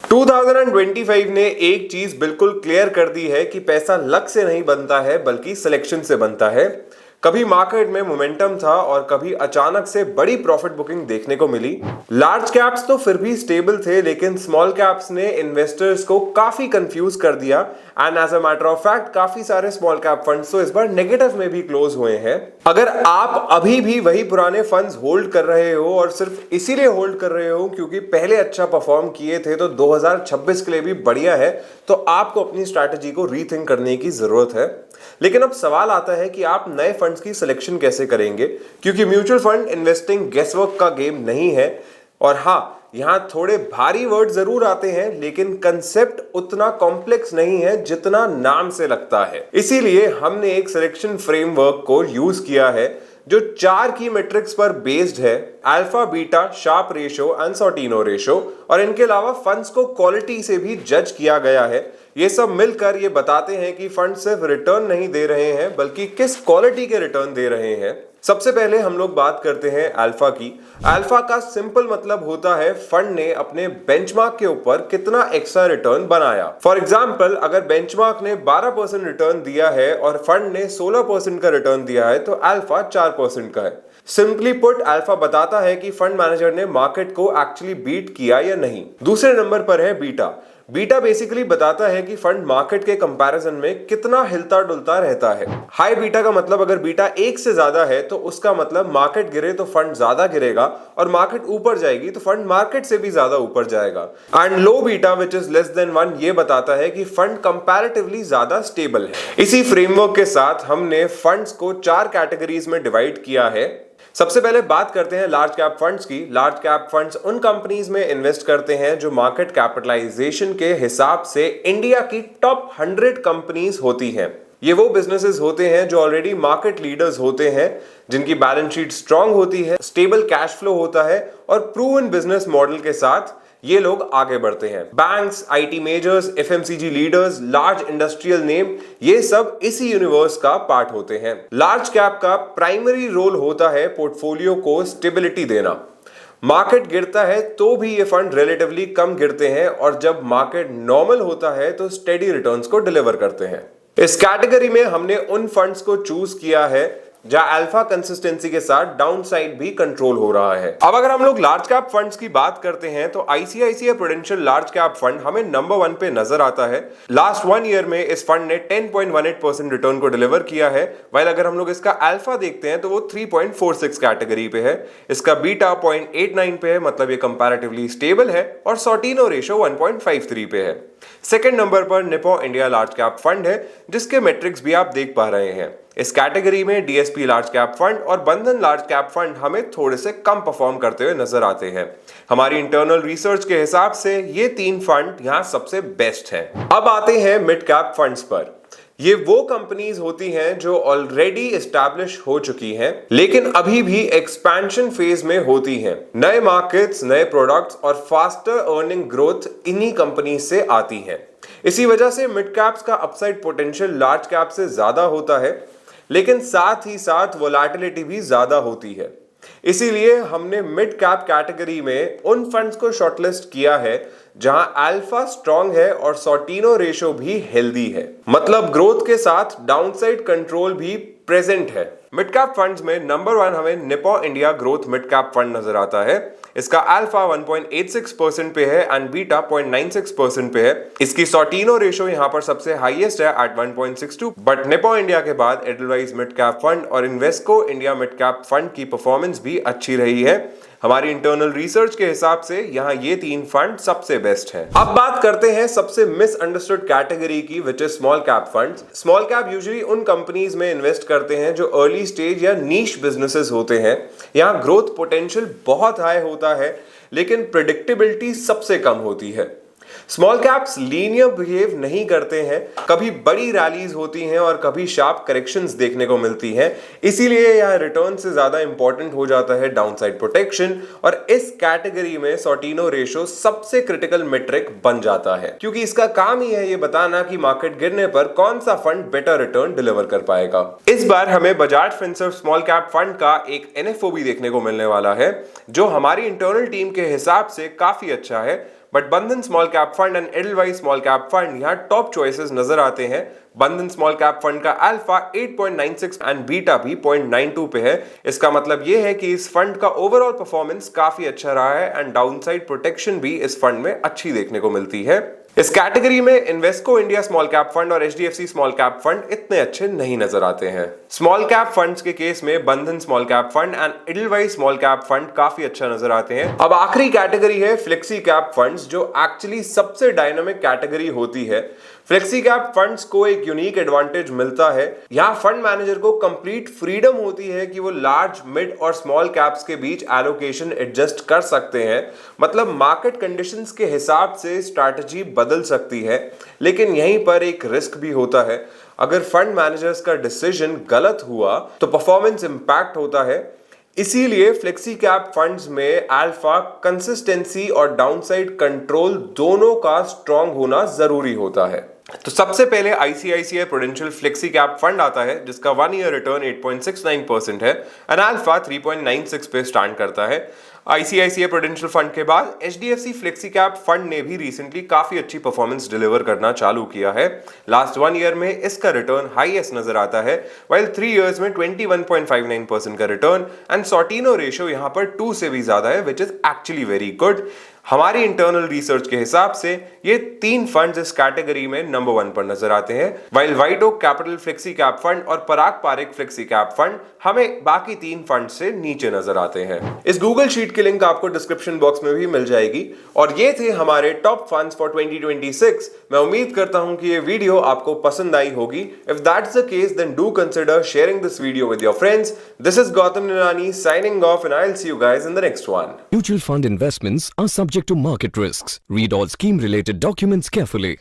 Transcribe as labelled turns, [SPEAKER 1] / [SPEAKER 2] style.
[SPEAKER 1] 2025 ने एक चीज बिल्कुल क्लियर कर दी है कि पैसा लक से नहीं बनता है बल्कि सिलेक्शन से बनता है। कभी मार्केट में मोमेंटम था और कभी अचानक से बड़ी प्रॉफिट बुकिंग देखने को मिली। लार्ज कैप्स तो फिर भी स्टेबल थे, लेकिन स्मॉल कैप्स ने इन्वेस्टर्स को काफी कंफ्यूज कर दिया and as a matter of fact काफी सारे स्मॉल कैप फंड्स तो इस बार नेगेटिव में भी क्लोज हुए हैं। अगर आप अभी भी वही पुराने फंड्स होल्ड कर रहे हो और सिर्फ इसीलिए होल्ड कर रहे हो क्योंकि पहले अच्छा परफॉर्म किए थे तो 2026 के लिए भी बढ़िया है, तो आपको अपनी स्ट्रैटेजी को रीथिंक करने की जरूरत है। लेकिन अब सवाल आता है कि आप नए फंड्स की सिलेक्शन कैसे करेंगे, क्योंकि म्यूचुअल फंड इन्वेस्टिंग गेसवर्क का गेम नहीं है। और हाँ, यहां थोड़े भारी वर्ड जरूर आते हैं, लेकिन कंसेप्ट उतना कॉम्प्लेक्स नहीं है जितना नाम से लगता है। इसीलिए हमने एक सिलेक्शन फ्रेमवर्क को यूज किया है जो 4 की मैट्रिक्स पर बेस्ड है: alpha, beta, Sharpe ratio and Sortino ratio. और इनके अलावा फंड्स को क्वालिटी से भी जज किया गया है। ये सब मिलकर ये बताते हैं कि फंड सिर्फ रिटर्न नहीं दे रहे हैं बल्कि किस क्वालिटी के रिटर्न दे रहे हैं। सबसे पहले हम लोग बात करते हैं अल्फा की। अल्फा का सिंपल मतलब होता है फंड ने अपने बेंचमार्क के ऊपर कितना एक्स्ट्रा रिटर्न बनाया। फॉर एग्जांपल, अगर बेंचमार्क ने 12% रिटर्न दिया है और फंड ने 16% का रिटर्न दिया है तो अल्फा 4% का है। सिंपली पुट, अल्फा बताता है कि फंड मैनेजर ने मार्केट को एक्चुअली बीट किया या नहीं। दूसरे नंबर पर है बीटा। बीटा बेसिकली बताता है कि फंड मार्केट के कंपैरिजन में कितना हिलता डुलता रहता है। हाई बीटा का मतलब अगर बीटा 1 से ज्यादा है तो उसका मतलब मार्केट गिरे तो फंड ज्यादा गिरेगा, और मार्केट ऊपर जाएगी तो फंड मार्केट से भी ज्यादा ऊपर जाएगा। And low beta which is less than 1 ये बताता है कि फंड कंपैरेटिवली ज्यादा स्टेबल है। इसी फ्रेमवर्क के साथ हमने फंड्स को 4 कैटेगरीज में डिवाइड किया है। सबसे पहले बात करते हैं लार्ज कैप फंड्स की। लार्ज कैप फंड्स उन कंपनीज में इन्वेस्ट करते हैं जो मार्केट कैपिटलाइजेशन के हिसाब से इंडिया की टॉप 100 कंपनीज होती हैं। ये वो बिजनेसेस होते हैं जो ऑलरेडी मार्केट लीडर्स होते हैं, जिनकी बैलेंस शीट स्ट्रांग होती है, स्टेबल कैश फ्लो होता है और प्रूवन बिजनेस मॉडल के साथ ये लोग आगे बढ़ते हैं। Banks, IT measures, FMCG leaders, large industrial name, ये सब इसी यूनिवर्स का पार्ट होते हैं। लार्ज कैप का प्राइमरी रोल होता है पोर्टफोलियो को स्टेबिलिटी देना। मार्केट गिरता है तो भी ये फंड रिलेटिवली कम गिरते हैं, और जब मार्केट नॉर्मल होता है तो स्टेडी रिटर्न्स को डिलीवर करते हैं। इस कैटेगरी में हमने उन फंड्स को चूज किया है जहां अल्फा कंसिस्टेंसी के साथ डाउनसाइड भी कंट्रोल हो रहा है। अब अगर हम लोग लार्ज कैप फंड्स की बात करते हैं तो ICICI prudential large cap fund हमें नंबर 1 पे नजर आता है। लास्ट 1 ईयर में इस फंड ने 10.18% रिटर्न को डिलीवर किया है। वाइल अगर हम लोग इसका अल्फा देखते हैं तो वो 3.46 कैटेगरी पे है। इसका बीटा 0.89 पे है, मतलब ये कंपैरेटिवली स्टेबल है, और सॉर्टिनो रेशो 1.53 पे है। सेकंड नंबर पर Nippon India large cap fund है, जिसके मैट्रिक्स भी आप देख पा रहे हैं। इस कैटेगरी में डीएसपी लार्ज कैप फंड और बंधन लार्ज कैप फंड हमें थोड़े से कम परफॉर्म करते हुए नजर आते हैं। हमारी इंटरनल रिसर्च के हिसाब से ये 3 फंड यहां सबसे बेस्ट हैं। अब आते हैं मिड कैप फंड्स पर। ये वो कंपनीज होती हैं जो ऑलरेडी एस्टैब्लिश हो चुकी हैं, लेकिन अभी भी एक्सपेंशन फेज में होती हैं। नए मार्केट्स, नए प्रोडक्ट्स और फास्टर अर्निंग ग्रोथ इन्हीं कंपनीज से आती है। इसी वजह से मिड कैप्स का अपसाइड पोटेंशियल लार्ज कैप से ज्यादा होता है, लेकिन साथ ही साथ वोलेटिलिटी भी ज्यादा होती है। इसीलिए हमने मिड कैप कैटेगरी में उन फंड्स को शॉर्टलिस्ट किया है जहां अल्फा स्ट्रांग है और सॉर्टिनो रेशो भी हेल्दी है, मतलब ग्रोथ के साथ डाउनसाइड कंट्रोल भी प्रेजेंट है। मिड कैप फंड्स में नंबर 1 हमें Nippon India growth mid cap fund नजर आता है। इसका अल्फा 1.86% पे है एंड बीटा 0.96% पे है। इसकी सॉर्टिनो रेशो यहां पर सबसे हाईएस्ट है एट 1.62। बट निप्पॉन इंडिया के बाद एडलवाइज मिड कैप फंड और Invesco India mid cap fund की परफॉर्मेंस भी अच्छी रही है। हमारी इंटरनल रिसर्च के हिसाब से यहां ये 3 फंड सबसे बेस्ट हैं। अब बात करते हैं सबसे मिसअंडरस्टूड कैटेगरी की, which is small cap funds. Small cap usually उन कंपनीज में इन्वेस्ट करते हैं जो अर्ली स्टेज या नीश बिजनेसेस होते हैं। यहां ग्रोथ पोटेंशियल बहुत हाई होता है, लेकिन प्रेडिक्टेबिलिटी सबसे कम होती है। स्मॉल कैप्स लीनियर बिहेव नहीं करते हैं, कभी बड़ी रैलीज होती हैं और कभी शार्प करेक्शंस देखने को मिलती हैं। इसीलिए यह रिटर्न से ज्यादा इंपॉर्टेंट हो जाता है डाउनसाइड प्रोटेक्शन, और इस कैटेगरी में सॉर्टिनो रेशो सबसे क्रिटिकल मेट्रिक बन जाता है, क्योंकि इसका काम ही है ये बताना कि मार्केट गिरने पर कौन सा फंड बेटर रिटर्न डिलीवर कर पाएगा। इस बार हमें Bajaj Finserv small cap fund का एक एनएफओ भी देखने को मिलने वाला है, जो हमारी इंटरनल टीम के हिसाब से काफी अच्छा है। बट बंधन small cap fund and Edelweiss small cap fund यहाँ टॉप चॉइसेस नजर आते हैं। बंधन स्मॉल कैप फंड का अल्फा 8.96 एंड बीटा भी 0.92 पे है। इसका मतलब यह है कि इस फंड का ओवरऑल परफॉर्मेंस काफी अच्छा रहा है एंड डाउनसाइड प्रोटेक्शन भी इस फंड में अच्छी देखने को मिलती है। इस कैटेगरी में Invesco India small cap fund और एचडीएफसी स्मॉल कैप फंड इतने अच्छे नहीं नजर आते हैं। स्मॉल कैप फंड्स के केस में बंधन small cap fund and Edelweiss small cap fund काफी अच्छा नजर आते हैं। अब आखिरी कैटेगरी है फ्लेक्सी कैप फंड्स, जो एक्चुअली सबसे डायनामिक कैटेगरी होती है। फ्लेक्सी कैप फंड्स को एक यूनिक एडवांटेज मिलता है। यहाँ फंड मैनेजर को कंप्लीट फ्रीडम होती है कि वो लार्ज, मिड और स्मॉल कैप्स के बीच एलोकेशन एडजस्ट कर सकते हैं। मतलब मार्केट कंडीशंस के हिसाब से स्ट्रैटेजी बदल सकती है, लेकिन यहीं पर एक रिस्क भी होता है। अगर फंड मैनेजर्स का डिसीजन गलत हुआ तो परफॉर्मेंस इंपैक्ट होता है। इसीलिए फ्लेक्सी कैप फंड्स में अल्फा, कंसिस्टेंसी और डाउनसाइड कंट्रोल दोनों का स्ट्रांग होना जरूरी होता है। तो सबसे पहले ICICI prudential flexi cap fund आता है, जिसका 1 ईयर रिटर्न 8.69% है एंड अल्फा 3.96 पे स्टैंड करता है। आईसीआईसीआई प्रूडेंशियल फंड के बाद एचडीएफसी फ्लेक्सी कैप फंड ने भी रिसेंटली काफी अच्छी परफॉर्मेंस डिलीवर करना चालू किया है। लास्ट 1 ईयर में इसका रिटर्न हाईएस्ट नजर आता है, वाइल 3 इयर्स में 21.59% का रिटर्न एंड सॉर्टिनो रेशियो यहां पर 2 से भी ज्यादा है, which is actually very good. हमारी इंटरनल रिसर्च के हिसाब से ये 3 फंड्स इस कैटेगरी में नंबर 1 पर नजर आते हैं, while white oak capital flexi cap fund और Parag Parikh flexi cap fund हमें बाकी 3 फंड से नीचे नजर आते हैं। इस गूगल शीट की लिंक आपको डिस्क्रिप्शन बॉक्स में भी मिल जाएगी। और ये थे हमारे टॉप फंड्स फॉर 2026। मैं उम्मीद करता हूं कि ये वीडियो आपको पसंद आई होगी। If that's the case, then do consider sharing this video with your friends. This is Gautam Nirani signing off and I'll see you guys in the next one.
[SPEAKER 2] Mutual fund investments are subject to market risks. Read all scheme related documents carefully.